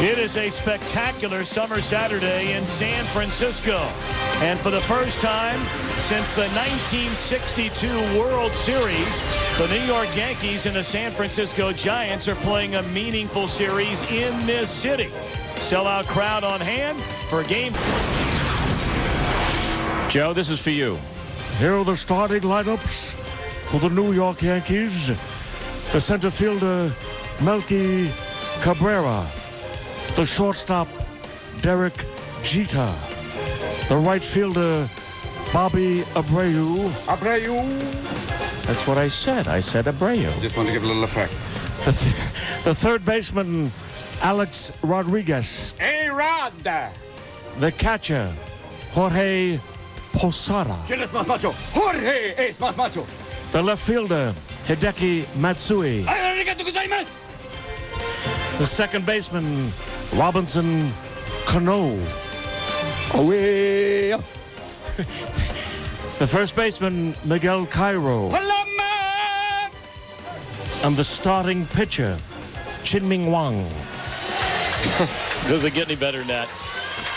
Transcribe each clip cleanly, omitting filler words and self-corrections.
It is a spectacular summer Saturday in San Francisco. And for the first time since the 1962 World Series, the New York Yankees and the San Francisco Giants are playing a meaningful series in this city. Sellout crowd on hand for game. Joe, this is for you. Here are the starting lineups for the New York Yankees. The center fielder, Melky Cabrera. The shortstop, Derek Jeter. The right fielder, Bobby Abreu. That's what I said. I said Abreu. Just want to give a little effect. The third baseman, Alex Rodriguez. Hey, Rod! The catcher, Jorge Posada. ¿Quién es más macho? Jorge es más macho. The left fielder, Hideki Matsui. The second baseman, Robinson Cano. Away. The first baseman, Miguel Cairo. And the starting pitcher, Chin-Ming Wang. Doesn't get any better than that.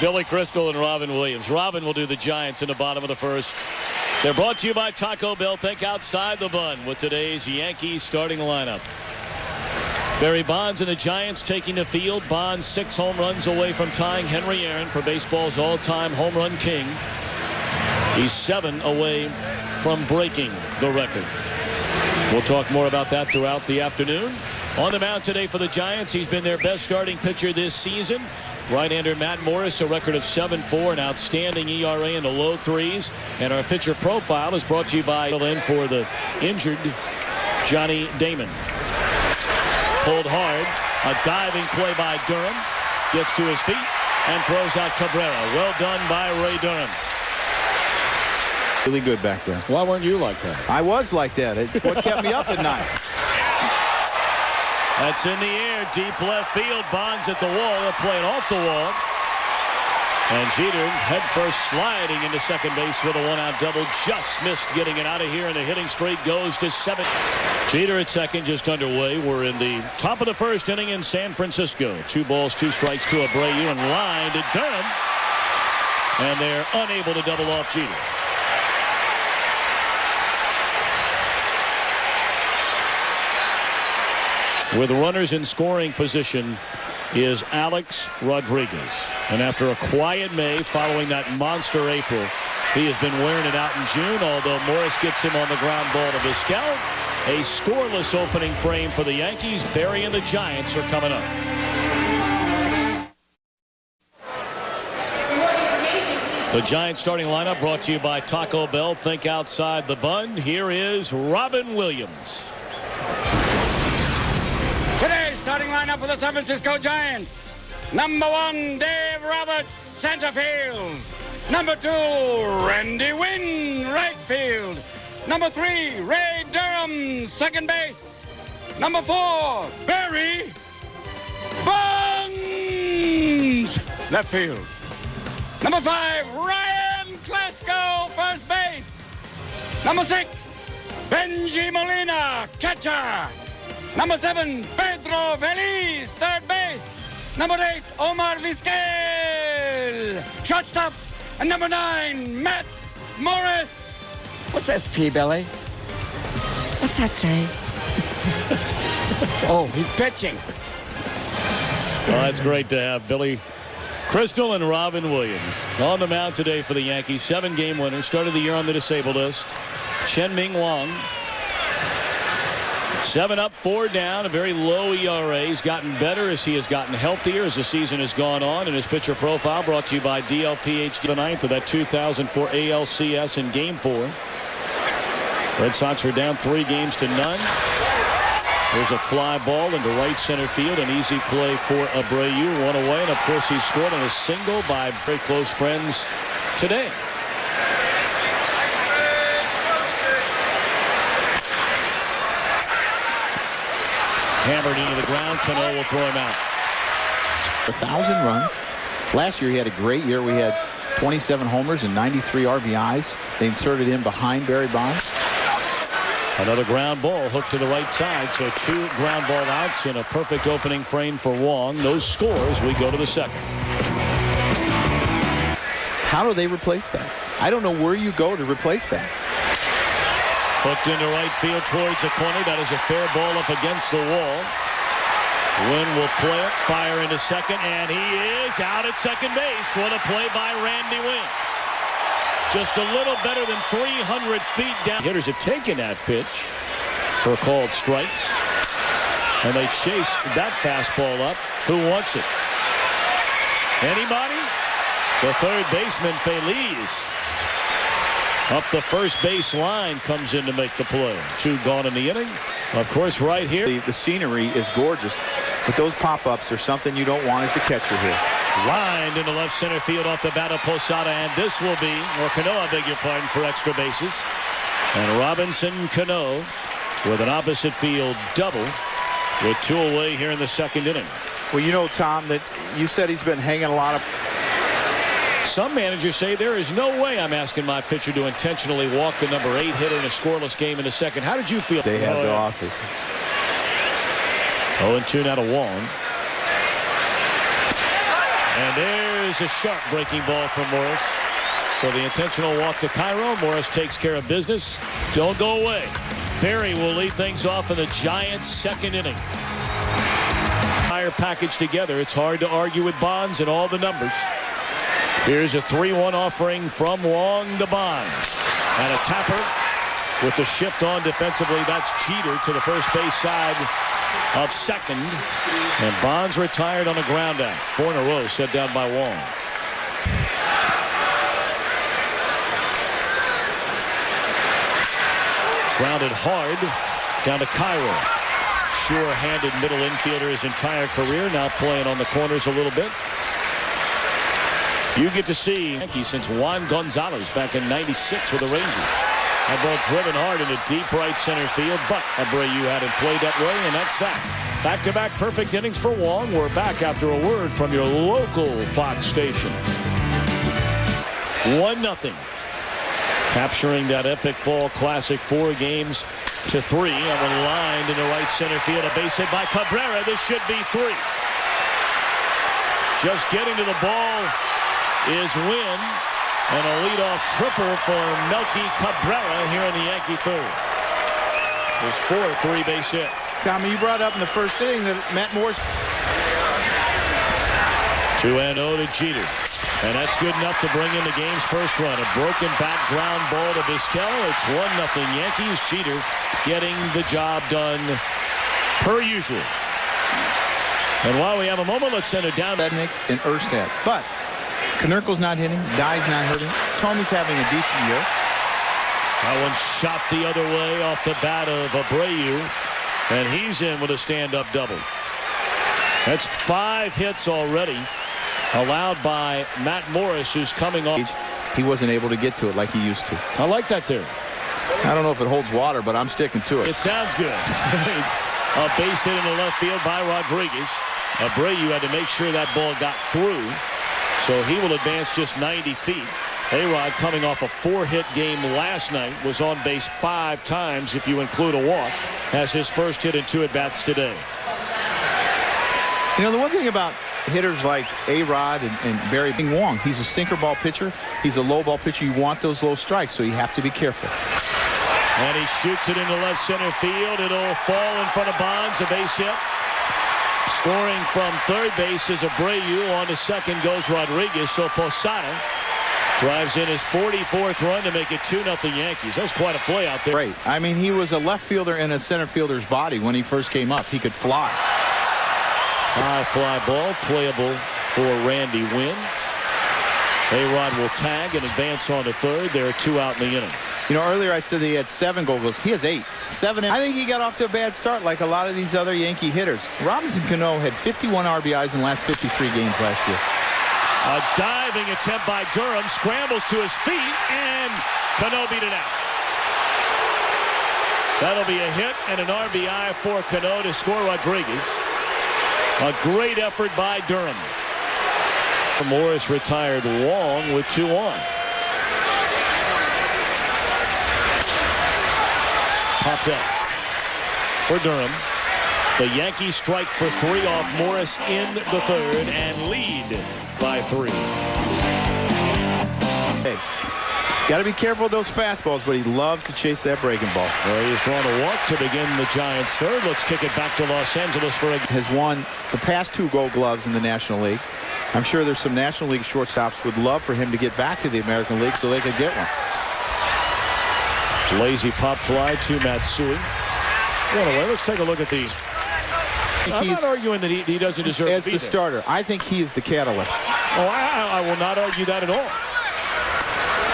Billy Crystal and Robin Williams. Robin will do the Giants in the bottom of the first. They're brought to you by Taco Bell. Think outside the bun with today's Yankees starting lineup. Barry Bonds and the Giants taking the field. Bonds 6 home runs away from tying Henry Aaron for baseball's all-time home run king. He's 7 away from breaking the record. We'll talk more about that throughout the afternoon. On the mound today for the Giants, he's been their best starting pitcher this season. Right-hander Matt Morris, a record of 7.4, an outstanding ERA in the low 3s. And our pitcher profile is brought to you by in for the injured Johnny Damon. Pulled hard, a diving play by Durham, gets to his feet and throws out Cabrera. Well done by Ray Durham. Really good back there. Why weren't you like that? I was like that. It's what kept me up at night. That's in the air, deep left field. Bonds at the wall. They're playing off the wall. And Jeter headfirst sliding into second base with a 1-out double. Just missed getting it out of here, and the hitting streak goes to 7. Jeter at second, just underway. We're in the top of the first inning in San Francisco. 2 balls, 2 strikes to Abreu, and line to Durham. And they're unable to double off Jeter. With runners in scoring position is Alex Rodriguez. And after a quiet May following that monster April, he has been wearing it out in June, although Morris gets him on the ground ball to Vizquel. A scoreless opening frame for the Yankees. Barry and the Giants are coming up. The Giants starting lineup brought to you by Taco Bell. Think outside the bun. Here is Robin Williams. Today's starting lineup for the San Francisco Giants. Number 1, Dave Roberts, center field. Number 2, Randy Wynn, right field. Number 3, Ray Durham, second base. Number 4, Barry Bonds, left field. Number 5, Ryan Klesko, first base. Number 6, Benji Molina, catcher. Number 7, Pedro Feliz, third base. Number 8, Omar Vizquel, shortstop. And number 9, Matt Morris. What's SP, Billy? What's that say? Oh, he's pitching. Well, that's great to have Billy Crystal and Robin Williams on the mound today for the Yankees. 7-game winner. Started the year on the disabled list. Chin-Ming Wang. 7 up, 4 down, a very low ERA. He's gotten better as he has gotten healthier as the season has gone on. And his pitcher profile brought to you by DLPH, the 9th of that 2004 ALCS in Game 4. Red Sox are down 3-0. There's a fly ball into right center field. An easy play for Abreu. 1 away. And, of course, he scored on a single by very close friends today. Hammered into the ground. Cano will throw him out. 1,000 runs. Last year he had a great year. We had 27 homers and 93 RBIs. They inserted him behind Barry Bonds. Another ground ball hooked to the right side, so 2 ground ball outs in a perfect opening frame for Wong. No scores. We go to the second. How do they replace that? I don't know where you go to replace that. Hooked into right field towards the corner. That is a fair ball up against the wall. Wynn will play it, fire into second, and he is out at second base. What a play by Randy Wynn. Just a little better than 300 feet down. Hitters have taken that pitch for called strikes, and they chase that fastball up. Who wants it? Anybody? The third baseman, Feliz, up the first base line, comes in to make the play. 2 gone in the inning. Of course, right here. The scenery is gorgeous, but those pop-ups are something you don't want as a catcher here. Lined into left center field off the bat of Posada, and this will be, or Cano, I beg your pardon, for extra bases. And Robinson Cano with an opposite field double with 2 away here in the second inning. Well, you know, Tom, that you said he's been hanging a lot of. Some managers say there is no way I'm asking my pitcher to intentionally walk the number 8 hitter in a scoreless game in the second. How did you feel? They had to offer. 0-2 now to Wong. And there's a sharp breaking ball from Morris. So the intentional walk to Cairo. Morris takes care of business. Don't go away. Barry will lead things off in the Giants' second inning. Entire package together. It's hard to argue with Bonds and all the numbers. Here's a 3-1 offering from Wong to Bonds. And a tapper with the shift on defensively. That's Jeter to the first base side of second. And Bonds retired on a ground out. 4 in a row set down by Wong. Grounded hard down to Cairo. Sure-handed middle infielder his entire career. Now playing on the corners a little bit. You get to see Yankees since Juan Gonzalez back in '96 with the Rangers. That ball driven hard into deep right center field, but Abreu hadn't played that way, and that's that. Back-to-back perfect innings for Wong. We're back after a word from your local Fox station. 1-0. Capturing that epic fall classic 4 games to 3. And when lined into right center field, a base hit by Cabrera. This should be 3. Just getting to the ball is Wynn, and a leadoff tripper for Melky Cabrera here in the Yankee third. His 4th 3-base hit. Tommy, you brought up in the first inning that Matt Morris. 2-0 to Jeter. And that's good enough to bring in the game's first run. A broken back ground ball to Vizquel. It's 1-0 Yankees. Jeter getting the job done per usual. And while we have a moment, let's send it down. Bednick and Erstad. But Konerko's not hitting. Dye's not hurting. Tommy's having a decent year. That one shot the other way off the bat of Abreu. And he's in with a stand-up double. That's 5 hits already allowed by Matt Morris, who's coming off. He wasn't able to get to it like he used to. I like that there. I don't know if it holds water, but I'm sticking to it. It sounds good. A base hit in the left field by Rodriguez. Abreu had to make sure that ball got through, so he will advance just 90 feet. A-Rod, coming off a 4-hit game last night, was on base 5 times if you include a walk, has his first hit in 2 at-bats today. You know, the one thing about hitters like A-Rod and Barry Wong, he's a sinker ball pitcher. He's a low ball pitcher. You want those low strikes, so you have to be careful. And he shoots it into left center field. It'll fall in front of Bonds, a base hit. Scoring from third base is Abreu. On to second goes Rodriguez. So Posada drives in his 44th run to make it 2-0 Yankees. That's quite a play out there. Great. I mean, he was a left fielder in a center fielder's body when he first came up. He could fly. High fly ball, playable for Randy Wynn. A-Rod will tag and advance on to third. There are 2 out in the inning. You know, earlier I said that he had 7 goals. He has 8. 7. I think he got off to a bad start like a lot of these other Yankee hitters. Robinson Cano had 51 RBIs in the last 53 games last year. A diving attempt by Durham, scrambles to his feet, and Cano beat it out. That'll be a hit and an RBI for Cano to score Rodriguez. A great effort by Durham. Morris retired Wong with 2 on. popped up for Durham. The Yankees strike for 3 off Morris in the 3rd and lead by 3. Hey, got to be careful with those fastballs, but he loves to chase that breaking ball. Well, he's drawn a walk to begin the Giants' 3rd. Let's kick it back to Los Angeles for a... Has won the past 2 Gold Gloves in the National League. I'm sure there's some National League shortstops would love for him to get back to the American League so they could get one. Lazy pop fly to Matsui. Anyway, let's take a look at the... I'm not arguing that he doesn't deserve as to be the starter. I think he is the catalyst. Oh, I will not argue that at all.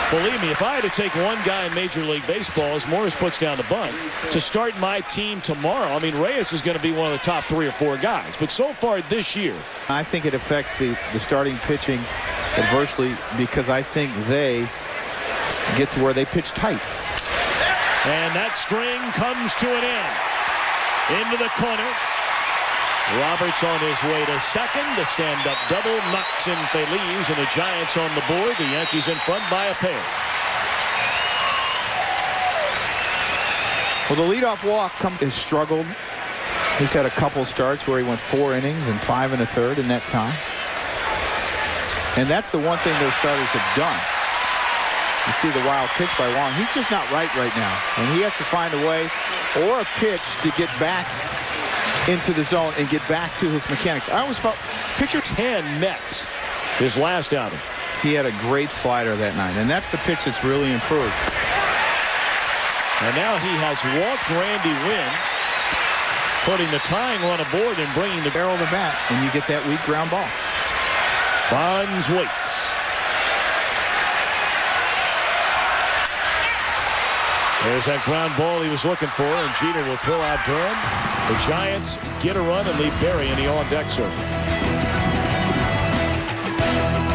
Believe me, if I had to take one guy in Major League Baseball as Morris puts down the bunt to start my team tomorrow, I mean, Reyes is going to be one of the top 3 or 4 guys. But so far this year, I think it affects the starting pitching adversely because I think they get to where they pitch tight. And that string comes to an end. Into the corner. Roberts on his way to second. The stand-up double knocks in Feliz, and the Giants on the board. The Yankees in front by a pair. Well, the leadoff walk has struggled. He's had a couple starts where he went 4 innings and 5 1/3 in that time. And that's the one thing those starters have done. You see the wild pitch by Wong. He's just not right now. And he has to find a way or a pitch to get back into the zone and get back to his mechanics. I always felt pitcher 10 Mets his last outing. He had a great slider that night, and that's the pitch that's really improved. And now he has walked Randy Wynn, putting the tying run aboard and bringing the barrel of the bat, and you get that weak ground ball. Bonds waits. There's that ground ball he was looking for, and Jeter will throw out Durham. The Giants get a run and leave Barry in the on-deck circle.